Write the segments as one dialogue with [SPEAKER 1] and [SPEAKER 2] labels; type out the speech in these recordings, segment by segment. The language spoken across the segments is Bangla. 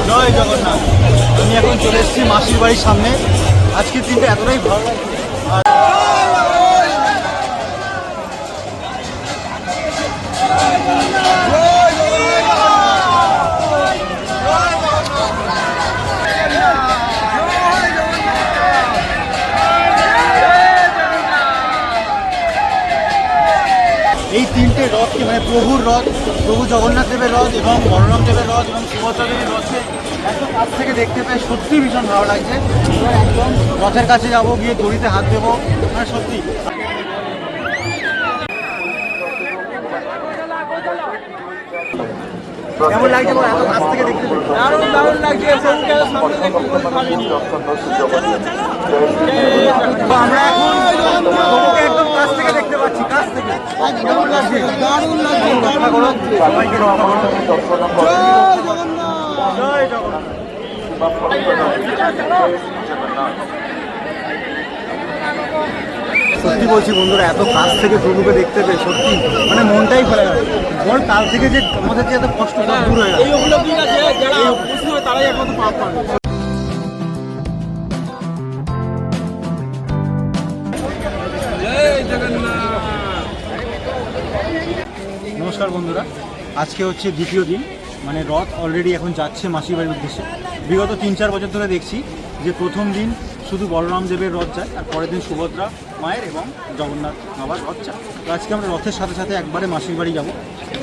[SPEAKER 1] জয় জগন্নাথ। আমি এখন চলে এসেছি মাসির বাড়ির সামনে। আজকের দিনটা এতটাই ভালো লাগছে। এই তিনটে রথকে মানে প্রভুর রথ, প্রভু জগন্নাথ দেবের রথ এবং বলরাম দেবের রথ এবং সুভদ্রা দেবীর রথকে এত কাছ থেকে দেখতে পেয়ে সত্যিই ভীষণ ভালো লাগছে। একদম রথের কাছে যাবো, গিয়ে দড়িতে হাত দেবো, মানে সত্যি। কেমন লাগছে বল এত কাছ থেকে দেখতে?
[SPEAKER 2] দারুণ দারুণ লাগছে।
[SPEAKER 1] আমরা এখন প্রভুকে একদম কাছ থেকে দেখতে পাচ্ছি, কাছ থেকে। কেমন লাগছে?
[SPEAKER 2] দারুণ লাগছে।
[SPEAKER 1] সবাইকে রক্ষা করো।
[SPEAKER 2] জয় জগন্নাথ।
[SPEAKER 1] জয় জগন্নাথ। সত্যি বলছি বন্ধুরা, এত কাছ থেকে প্রভুকে দেখতে পেয়ে সত্যি মানে মনটাই ভালো লাগে। বল কাল থেকে যে আমাদের যে এত কষ্ট দূর হয়ে গেল।
[SPEAKER 2] এই উপলব্ধি আছে, যারা খুশি হয় তারাই একমাত্র পাপ পাবে। জয় জগন্নাথ।
[SPEAKER 1] নমস্কার বন্ধুরা, আজকে হচ্ছে দ্বিতীয় দিন, মানে রথ অলরেডি এখন যাচ্ছে মাসির বাড়ির উদ্দেশ্যে। বিগত 3-4 বছর ধরে দেখছি যে প্রথম দিন শুধু বলরাম দেবের রথ যায়, আর পরের দিন সুভদ্রা মায়ের এবং জগন্নাথ বাবার রথ যায়। তো আজকে আমরা রথের সাথে সাথে একবারে মাসির বাড়ি যাব।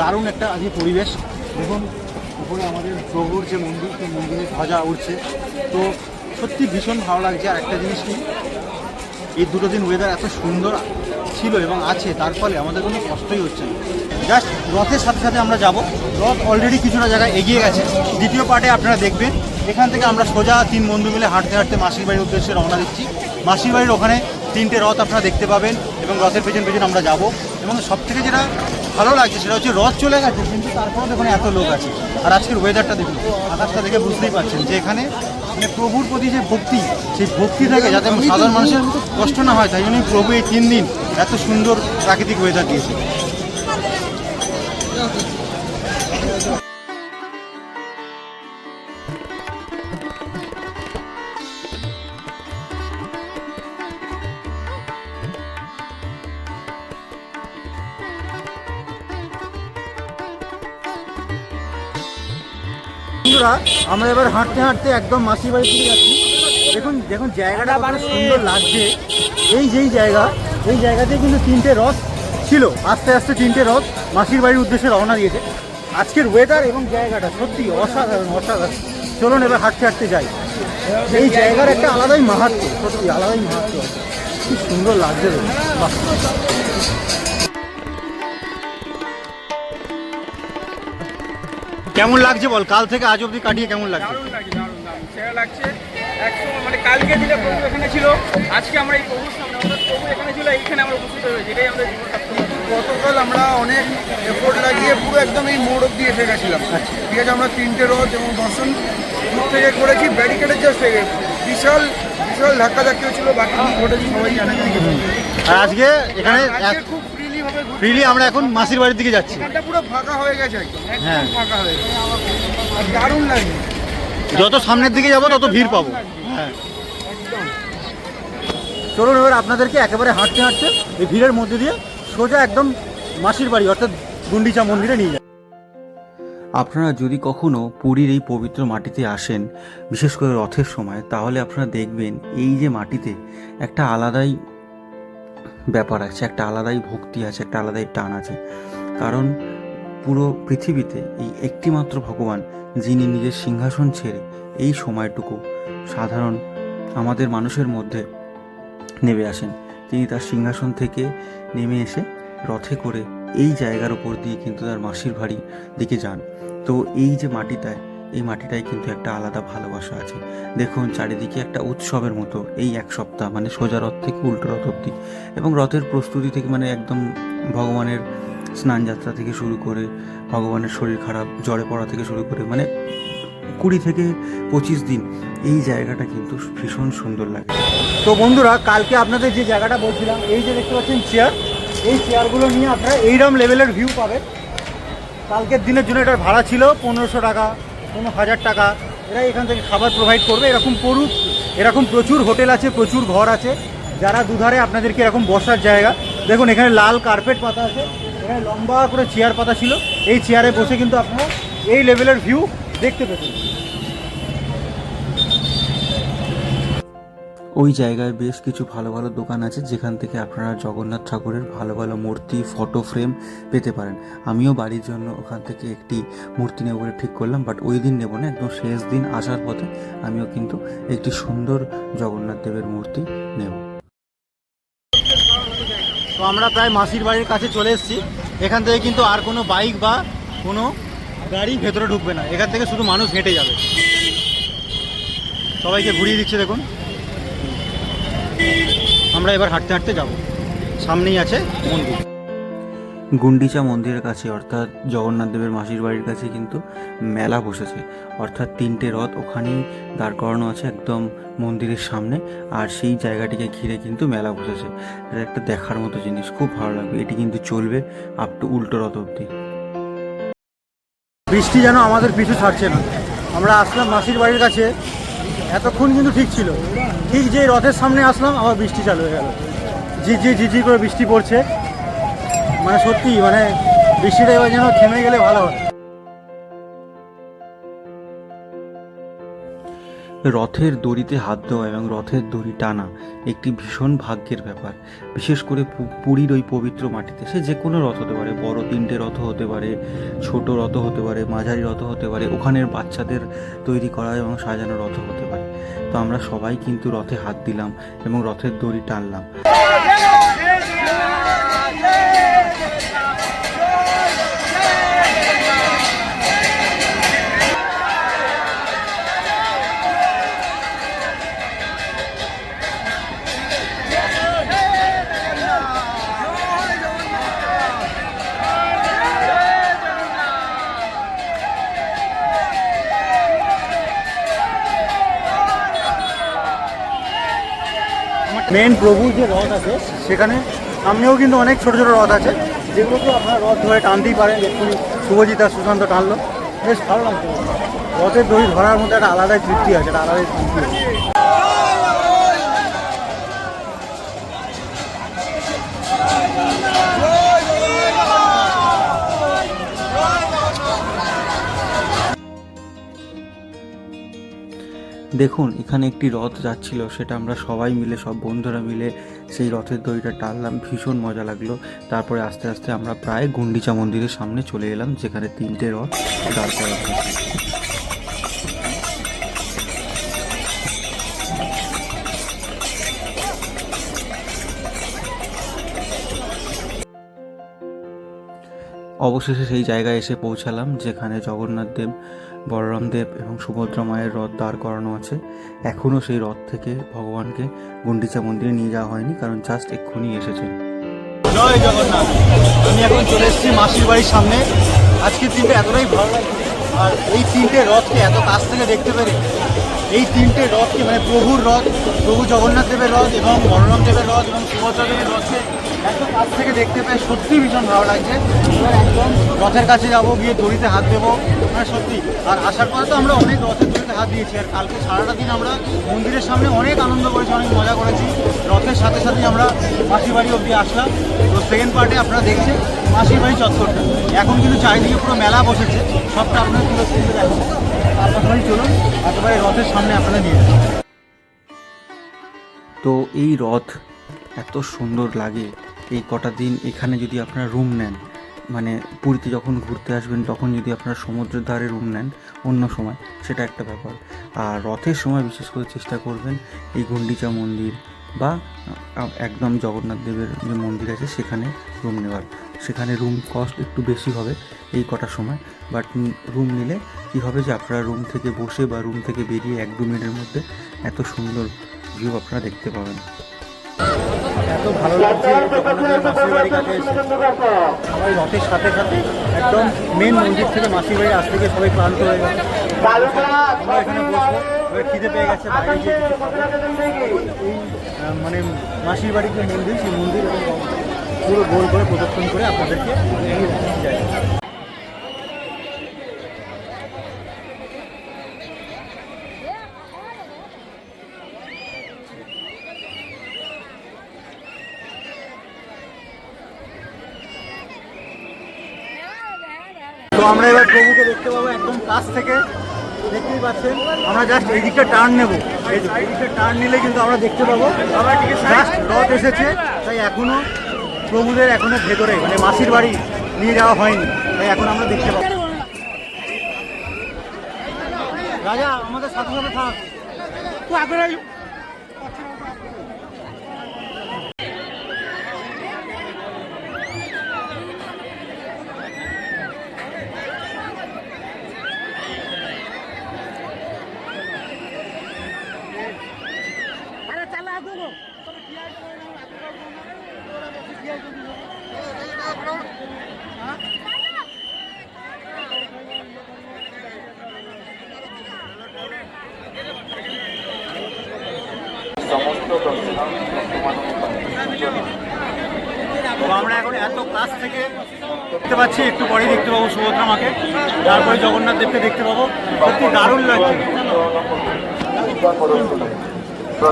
[SPEAKER 1] দারুণ একটা আজকে পরিবেশ। দেখুন উপরে আমাদের প্রভুর যে মন্দির, সেই মন্দিরে ধ্বজা উঠছে। তো সত্যি ভীষণ ভালো লাগছে। আর একটা জিনিস কি, এই দুটো দিন ওয়েদার এত সুন্দর ছিল এবং আছে, তার ফলে আমাদের কোনো কষ্টই হচ্ছে না। জাস্ট রথের সাথে সাথে আমরা যাব। রথ অলরেডি কিছুটা জায়গায় এগিয়ে গেছে। দ্বিতীয় পার্টে আপনারা দেখবেন এখান থেকে আমরা সোজা 3 বন্ধু মিলে হাঁটতে হাঁটতে মাসির বাড়ির উদ্দেশ্যে রওনা দিচ্ছি। মাসির বাড়ির ওখানে 3টে রথ আপনারা দেখতে পাবেন এবং রথের পেছন পেছন আমরা যাব। এবং সবথেকে যেটা ভালো লাগছে সেটা হচ্ছে রথ চলে গেছে কিন্তু তারপরেও দেখুন এত লোক আছে। আর আজকের ওয়েদারটা দেখুন, আকাশটা দেখে বুঝতেই পারছেন যে এখানে মানে প্রভুর প্রতি যে ভক্তি, সেই ভক্তি থেকে যাতে সাধারণ মানুষের কষ্ট না হয়, তাই জন্যই প্রভু এই 3 দিন এত সুন্দর প্রাকৃতিক ওয়েদার দিয়েছে। বন্ধুরা, আমরা এবার হাঁটতে হাঁটতে একদম মাসির বাড়ির দিকে যাচ্ছি। দেখুন দেখুন জায়গাটা কত সুন্দর লাগছে। এই যেই জায়গা, এই জায়গাতে কিন্তু 3টে রথ ছিল। আস্তে আস্তে 3টে রথ মাসির বাড়ির উদ্দেশ্যে রওনা দিয়েছে। আজকের ওয়েদার এবং জায়গাটা সত্যি অসাধারণ অসাধারণ। চলুন এবার হাঁটতে হাঁটতে যাই। এই জায়গার একটা আলাদাই মাহাত্ম্য, সত্যি আলাদাই মাহাত্ম্য। খুব সুন্দর লাগছে। বাহ, কেমন লাগছে বল? কাল থেকে আজ অবধি কাটিয়ে কেমন লাগছে?
[SPEAKER 2] দারুণ লাগছে, দারুণ দারুণ সেরা লাগছে। একসময় মানে কালকে দিলে প্রভু এখানে ছিল, আজকে আমরা এই প্রভুর সামনে, আমাদের প্রভু এখানে ছিল, এইখানে আমরা উপস্থিত হয়েছি। এটাই আমাদের জীবন সার্থক।
[SPEAKER 3] গতকাল আমরা অনেক এফোর্ট লাগিয়ে পুরো একদম এই মোড় অব্দি এসে গেছিলাম। ঠিক আছে, আমরা 3টে রথ এবং দর্শন দূর থেকে করেছি। ব্যারিকেডের জাস্ট বিশাল বিশাল ধাক্কাধাক্কি হচ্ছিল, বাকি কি ঘটেছে সবাই জানে।
[SPEAKER 1] আর আজকে এখানে
[SPEAKER 3] আজকে খুব ফ্রিলি ভাবে
[SPEAKER 1] ফ্রিলি আমরা এখন মাসির বাড়ির দিকে যাচ্ছি।
[SPEAKER 3] এখানটা পুরো ফাঁকা হয়ে গেছে,
[SPEAKER 1] হ্যাঁ।
[SPEAKER 3] একদম ফাঁকা হয়ে গেছে। আর দারুণ লাগে।
[SPEAKER 1] যত সামনের দিকে যাব তত ভিড় পাবো। হ্যাঁ, চলুন এবার আপনাদেরকে একেবারে হাঁটতে হাঁটতে এই ভিড়ের মধ্যে দিয়ে সোজা একদম মাসির বাড়ি অর্থাৎ গুন্ডিচা মন্দিরে নিয়ে যায়।
[SPEAKER 4] আপনারা যদি কখনো পুরীর এই পবিত্র মাটিতে আসেন, বিশেষ করে রথের সময়, তাহলে আপনারা দেখবেন এই যে মাটিতে একটা আলাদাই ব্যাপার আছে, একটা আলাদাই ভক্তি আছে, একটা আলাদাই টান আছে। কারণ পুরো পৃথিবীতে এই একটিমাত্র ভগবান যিনি নিজের সিংহাসন ছেড়ে এই সময়টুকু সাধারণ আমাদের মানুষের মধ্যে নেমে আসেন। তিনি তার সিংহাসন থেকে নেমে এসে রথে করে এই জায়গার উপর দিয়ে কিন্তু তার মাসির বাড়ি দিকে যান। তো এই যে মাটিটায়, এই মাটিটায় কিন্তু একটা আলাদা ভালোবাসা আছে। দেখুন চারিদিকে একটা উৎসবের মতো এই 1 সপ্তাহ, মানে সোজা রথ থেকে উল্টো রথ অবধি, এবং রথের প্রস্তুতি থেকে মানে একদম ভগবানের স্নানযাত্রা থেকে শুরু করে, ভগবানের শরীর খারাপ জ্বরে পড়া থেকে শুরু করে, মানে 20 থেকে 25 দিন এই জায়গাটা কিন্তু ভীষণ সুন্দর লাগে।
[SPEAKER 1] তো বন্ধুরা, কালকে আপনাদের যে জায়গাটা বলছিলাম, এই যে দেখতে পাচ্ছেন চেয়ার, এই চেয়ারগুলো নিয়ে আপনারা এইরকম লেভেলের ভিউ পাবেন। কালকের দিনের জন্য এটার ভাড়া ছিল 1500 টাকা, কোনো 1000 টাকা, এরা এখান থেকে খাবার প্রোভাইড করবে। এরকম প্রচুর হোটেল আছে, প্রচুর ঘর আছে, যারা দুধারে আপনাদেরকে এরকম বসার জায়গা। দেখুন এখানে লাল কার্পেট পাতা আছে, এখানে লম্বা করে চেয়ার পাতা ছিল, এই চেয়ারে বসে কিন্তু আপনারা এই লেভেলের ভিউ দেখতে পেতেন।
[SPEAKER 4] ওই জায়গায় বেশ কিছু ভালো ভালো দোকান আছে যেখান থেকে আপনারা জগন্নাথ ঠাকুরের ভালো ভালো মূর্তি, ফটো ফ্রেম পেতে পারেন। আমিও বাড়ির জন্য ওখান থেকে একটি মূর্তি নেব বলে ঠিক করলাম, বাট ওই দিন নেব না, একদম শেষ দিন আসার পথে আমিও কিন্তু একটি সুন্দর জগন্নাথ দেবের মূর্তি নেব।
[SPEAKER 1] তো আমরা প্রায় মাসির বাড়ির কাছে চলে এসেছি। এখান থেকে কিন্তু আর কোনো বাইক বা কোনো গাড়ি ভেতরে ঢুকবে না, এখান থেকে শুধু মানুষ হেঁটে যাবে। সবাইকে ঘুরিয়ে দিচ্ছে দেখুন। আমরা এবার হাঁটতে হাঁটতে যাব, সামনেই আছে মন্দির।
[SPEAKER 4] গুন্ডিচা মন্দিরের কাছে অর্থাৎ জগন্নাথ দেবের মাসির বাড়ির কাছে কিন্তু মেলা বসেছে, অর্থাৎ 3টে রথ ওখানেই দাঁড় করানো আছে একদম মন্দিরের সামনে, আর সেই জায়গাটিকে ঘিরে কিন্তু মেলা বসেছে। এটা একটা দেখার মতো জিনিস, খুব ভালো লাগবে। এটি কিন্তু চলবে আপ টু উল্টো রথ অবধি।
[SPEAKER 1] বৃষ্টি যেন আমাদের পিছু ছাড়ছে না। আমরা আসলাম মাসির বাড়ির কাছে, এতক্ষণ কিন্তু ঠিক ছিল, ঠিক যে রথের সামনে আসলাম আবার বৃষ্টি চালু হয়ে গেল। ঝিঝি করে বৃষ্টি পড়ছে, মানে সত্যি মানে বৃষ্টিটা এবার যেন থেমে গেলে ভালো হয়।
[SPEAKER 4] রথের দড়িতে হাত দেওয়া এবং রথের দড়ি টানা একটি ভীষণ ভাগ্যের ব্যাপার, বিশেষ করে পুরীর ওই পবিত্র মাটিতে। সে যে কোনো রথ হতে পারে, বড় 3টে রথ হতে পারে, ছোট রথ হতে পারে, মাঝারি রথ হতে পারে, ওখানের বাচ্চাদের তৈরি করা এবং সাজানো রথ হতে পারে। তো আমরা সবাই কিন্তু রথে হাত দিলাম এবং রথের দড়ি টানলাম।
[SPEAKER 1] মেন প্রভুর যে রথ আছে সেখানে সামনেও কিন্তু অনেক ছোট ছোট রথ আছে, যেগুলোকে আপনারা রথ ধরে টানতেই পারেন। এক্ষুনি শুভজিৎ আর সুশান্ত টানলো, বেশ ভালো লাগছে। রথের দড়ি ধরার মধ্যে একটা আলাদাই তৃপ্তি আছে, একটা আলাদাই তৃপ্তি আছে।
[SPEAKER 4] দেখুন এখানে একটি রথ যাচ্ছিল, সেটা আমরা সবাই মিলে, সব বন্ধুরা মিলে সেই রথের দড়িটা টানলাম, ভীষণ মজা লাগলো। তারপরে আস্তে আস্তে আমরা প্রায় গুন্ডিচা মন্দিরের সামনে চলে এলাম, যেখানে 3টে রথ দাঁড় করা হয়েছে। অবশেষে সেই জায়গায় এসে পৌঁছালাম যেখানে জগন্নাথ দেব, বলরাম দেব এবং সুভদ্রা মায়ের রথ দাঁড় করানো আছে। এখনও সেই রথ থেকে ভগবানকে গুন্ডিচা মন্দিরে নিয়ে যাওয়া হয়নি, কারণ জাস্ট এক্ষুনি এসেছেন।
[SPEAKER 1] জয় জগন্নাথ। আমি এখন চলে এসেছি মাসির বাড়ির সামনে। আজকের দিনটা এতটাই ভালো লাগছে, আর এই 3টে রথকে এত কাছ থেকে দেখতে পেরে, এই 3টে রথকে মানে প্রভুর রথ, প্রভু জগন্নাথ দেবের রথ এবং বলরাম দেবের রথ এবং সুভদ্রা দেবের রথকে এত কাছ থেকে দেখতে পেয়ে সত্যিই ভীষণ ভালো লাগছে। এবার একদম রথের কাছে যাবো, গিয়ে দড়িতে হাত দেবো, মানে সত্যি। আর আসার পরে তো আমরা অনেক রথের দড়িতে হাত দিয়েছি, আর কালকে সারাটা দিন আমরা মন্দিরের সামনে অনেক আনন্দ করেছি, অনেক মজা করেছি। রথের সাথে সাথেই আমরা মাসির বাড়ি অবধি আসলাম। তো সেকেন্ড পার্টে আপনারা দেখছেন মাসির বাড়ি চত্বরটা। এখন কিন্তু চারিদিকে পুরো মেলা বসেছে, সবটা আপনার পুরো স্ক্রিনে দেখেন। আপনার চলুন একেবারে রথের সামনে আপনারা নিয়ে যান।
[SPEAKER 4] তো এই রথ এত সুন্দর লাগে। এই কটা দিন এখানে যদি আপনারা রুম নেন, মানে পুরীতে যখন ঘুরতে আসবেন তখন যদি আপনারা সমুদ্রের ধারে রুম নেন অন্য সময়, সেটা একটা ব্যাপার। আর রথের সময় বিশেষ করে চেষ্টা করবেন এই গুন্ডিচা মন্দির বা একদম জগন্নাথ দেবের যে মন্দির আছে সেখানে রুম নেওয়ার। সেখানে রুম কস্ট একটু বেশি হবে এই কটার সময়, বাট রুম নিলে কী হবে যে আপনারা রুম থেকে বসে বা রুম থেকে বেরিয়ে 1-2 মিনিটের মধ্যে এত সুন্দর ভিউ আপনারা দেখতে পাবেন।
[SPEAKER 1] এত ভালো লাগছে জগন্নাথের মাসির বাড়ির কাছে এসে। সবাই রথের সাথে সাথে একদম মেন মন্দির থেকে মাসির বাড়ি আসতে গিয়ে সবাই ক্লান্ত হয়ে গেছে। আমরা এখানে বসবো, এবার খিদে পেয়ে গেছে, বাইরে গিয়ে কিছু খাবো। এই মানে মাসির বাড়ির যে মন্দির, সেই মন্দির এবং পুরো গোল করে প্রদর্শন করে আপনাদেরকে নিয়ে যায়। আমরা এবার প্রভুকে দেখতে পাবো একদম কাছ থেকে, দেখতেই পাচ্ছেন। আমরা জাস্ট এই দিকটা টার্ন নেবো, এই দিকটা টার্ন নিলে কিন্তু আমরা দেখতে পাবো জাস্ট রথ এসেছে। তাই এখনো প্রভুদের এখনো ভেতরে মানে মাসির বাড়ি নিয়ে যাওয়া হয়নি, তাই এখন আমরা দেখতে পাবো। রাজা আমাদের সাথে সাথে থাক। তো আমরা এখন এত কাছ থেকে দেখতে পাচ্ছি, একটু পরেই দেখতে পাবো সুভদ্রা মাকে, তারপরে জগন্নাথ দেবকে দেখতে পাবো। সত্যি দারুণ লাগছে।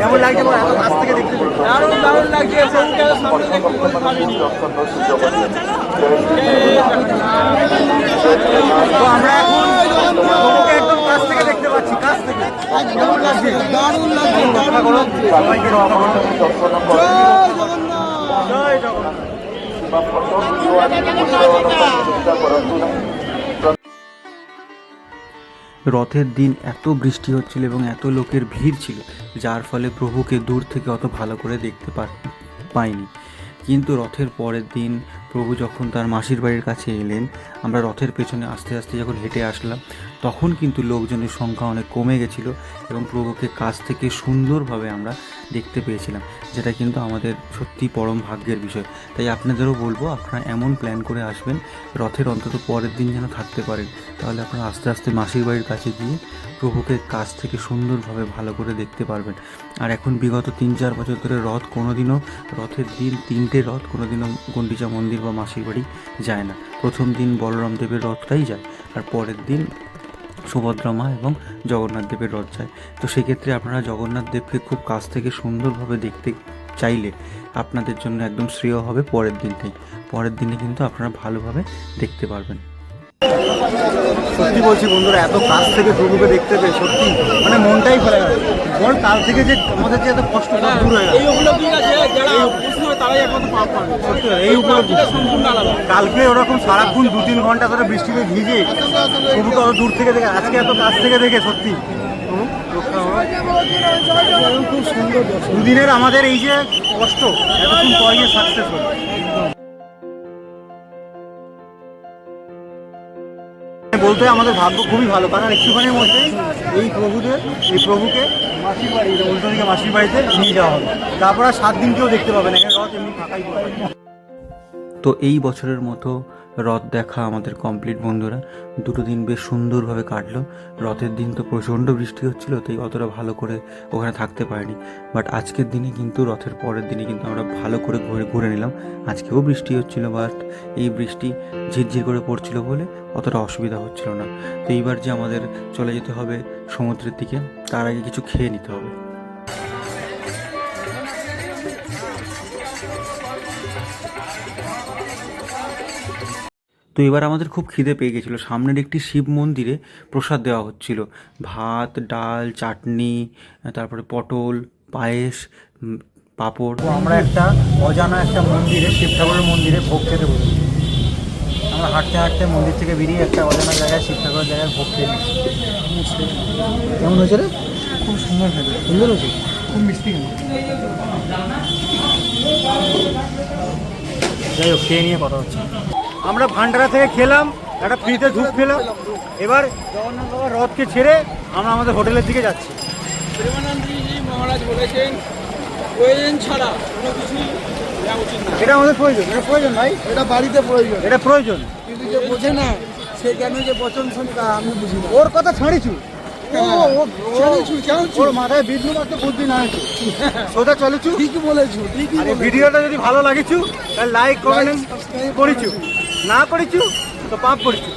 [SPEAKER 1] কেমন লাগছে বল এত কাছ থেকে দেখতে?
[SPEAKER 2] দারুণ দারুণ লাগছে। প্রভুকে সামনে দেখতে পারিনি।
[SPEAKER 1] তো আমরা এখন প্রভুকে একদম কাছ থেকে দেখতে পাচ্ছি, কাছ থেকে। কেমন লাগছে?
[SPEAKER 3] দারুণ লাগছে,
[SPEAKER 1] রক্ষা করো সবাইকে, রক্ষা করো। জয় জগন্নাথ।
[SPEAKER 4] রথের দিন এত বৃষ্টি হচ্ছিল এবং এত লোকের ভিড় ছিল, যার ফলে প্রভুকে দূর থেকে অত ভালো করে দেখতে পাইনি। কিন্তু রথের পরের দিন প্রভু যখন তার মাসির বাড়ির কাছে এলেন, আমরা রথের পেছনে আস্তে আস্তে যখন হেঁটে আসলাম, তখন কিন্তু লোকজনের সংখ্যা অনেক কমে গেছিলো এবং প্রভুকে কাছ থেকে সুন্দরভাবে আমরা দেখতে পেয়েছিলাম, যেটা কিন্তু আমাদের সত্যি পরম ভাগ্যের বিষয়। তাই আপনাদেরও বলবো, আপনারা এমন প্ল্যান করে আসবেন রথের অন্তত পরের দিন যেন থাকতে পারেন, তাহলে আপনারা আস্তে আস্তে মাসির বাড়ির কাছে গিয়ে প্রভুকে কাছ থেকে সুন্দরভাবে ভালো করে দেখতে পারবেন। আর এখন বিগত 3-4 বছর ধরে রথ কোনোদিনও, রথের দিন 3টে রথ কোনোদিনও গুন্ডিচা মন্দির বা মাসির বাড়ি যায় না। প্রথম দিন বলরাম দেবের রথটাই যায়, আর পরের দিন সুভদ্রা মা এবং জগন্নাথ দেবের রথ যায়। তো সেক্ষেত্রে আপনারা জগন্নাথ দেবকে খুব কাছ থেকে সুন্দরভাবে দেখতে চাইলে আপনাদের জন্য একদম শ্রেয় হবে পরের দিনটাই। পরের দিনে কিন্তু আপনারা ভালোভাবে দেখতে পারবেন।
[SPEAKER 1] সত্যি বলছি বন্ধুরা, এত কাছ থেকে প্রভুকে দেখতে পেয়ে সত্যি মানে মনটাই ফেলে গেল। বল কাল থেকে যে আমাদের যে এত কষ্ট সব দূর হয়ে গেল।
[SPEAKER 2] এই উপলব্ধি আছে, যারা বুঝতে হবে তারাই একমাত্র পাপ পাবে।
[SPEAKER 1] সত্যি এই উপলব্ধিটা
[SPEAKER 2] সম্পূর্ণ আলাদা।
[SPEAKER 1] কালকে ওরকম সারাক্ষণ 2-3 ঘন্টা ধরে বৃষ্টিতে ভিজে প্রভুকে অত দূর থেকে দেখে, আজকে এত কাছ থেকে দেখে সত্যি খুব সুন্দর। দুদিনের আমাদের এই যে কষ্ট এতক্ষণ পর গিয়ে সাকসেস হলো। বলতে আমাদের ভাগ্য খুবই ভালো, কারণ একটুখানির মধ্যে এই প্রভুকে মাসির বাড়ি, উল্টো দিকে মাসির বাড়িতে নিয়ে যাওয়া হবে। তারপর আর 7 দিন কেউ দেখতে পাবে না, এখানে রথ এমনি ফাঁকাই পড়বে।
[SPEAKER 4] তো এই বছরের মতো রথ দেখা আমাদের কমপ্লিট বন্ধুরা। 2 দিন বেশ সুন্দরভাবে কাটলো। রথের দিন তো প্রচণ্ড বৃষ্টি হচ্ছিল, তাই অতটা ভালো করে ওখানে থাকতে পারিনি। বাট আজকের দিনে কিন্তু, রথের পরের দিনে কিন্তু আমরা ভালো করে ঘুরে নিলাম। আজকেও বৃষ্টি হচ্ছিল, বাট এই বৃষ্টি ঝিরঝির করে পড়ছিল বলে অতটা অসুবিধা হচ্ছিল না। তো এইবার যে আমাদের চলে যেতে হবে সমুদ্রের দিকে, তার আগে কিছু খেয়ে নিতে হবে। তো এবার আমাদের খুব খিদে পেয়ে গেছিলো। সামনের একটি শিব মন্দিরে প্রসাদ দেওয়া হচ্ছিল, ভাত, ডাল, চাটনি, তারপরে পটল, পায়েস, পাঁপড়।
[SPEAKER 1] তো আমরা একটা অজানা একটা মন্দিরে, শিব ঠাকুরের মন্দিরে ভোগ খেতে বসি। আমরা হাঁটতে হাঁটতে মন্দির থেকে বেরিয়ে একটা অজানা জায়গায়, শিব ঠাকুরের জায়গায় ভোগ খেয়ে নিচ্ছি। কেমন হয়েছে রে? খুব সুন্দর খেতে। সুন্দর হয়েছে, খুব মিষ্টি কেন। যাই হোক, খেয়ে নিয়ে কথা হচ্ছে। আমরা ভান্ডারা থেকে খেলাম, একটা ফ্রিতে ধূপ খেলাম। এবার জগন্নাথ বাবার রথকে ছেড়ে আমরা আমাদের হোটেলের দিকে যাচ্ছি।
[SPEAKER 2] প্রেমানন্দজি মহারাজ বলেছেন, প্রয়োজন ছাড়া কোনো কিছুই দেওয়া উচিত না।
[SPEAKER 1] এটা আমাদের প্রয়োজন, এটা প্রয়োজন ভাই,
[SPEAKER 3] এটা বাড়িতে প্রয়োজন,
[SPEAKER 1] এটা প্রয়োজন।
[SPEAKER 3] কিন্তু যে বোঝে না সে কেন যে বচন শুনে তা আমি বুঝি না।
[SPEAKER 1] ওর কথা ছাড়িছু,
[SPEAKER 3] ছাড়িছু।
[SPEAKER 1] ওর মাথায় বিষ্ণু মাত্র বুদ্ধি না হয়েছে, সোজা চলেছু।
[SPEAKER 3] ঠিকই বলেছো, ঠিকই
[SPEAKER 1] আর এই ভিডিওটা যদি ভালো লাগিছু তাহলে লাইক কমেন্ট করিছু, না করিছু তো পাপ করিছু।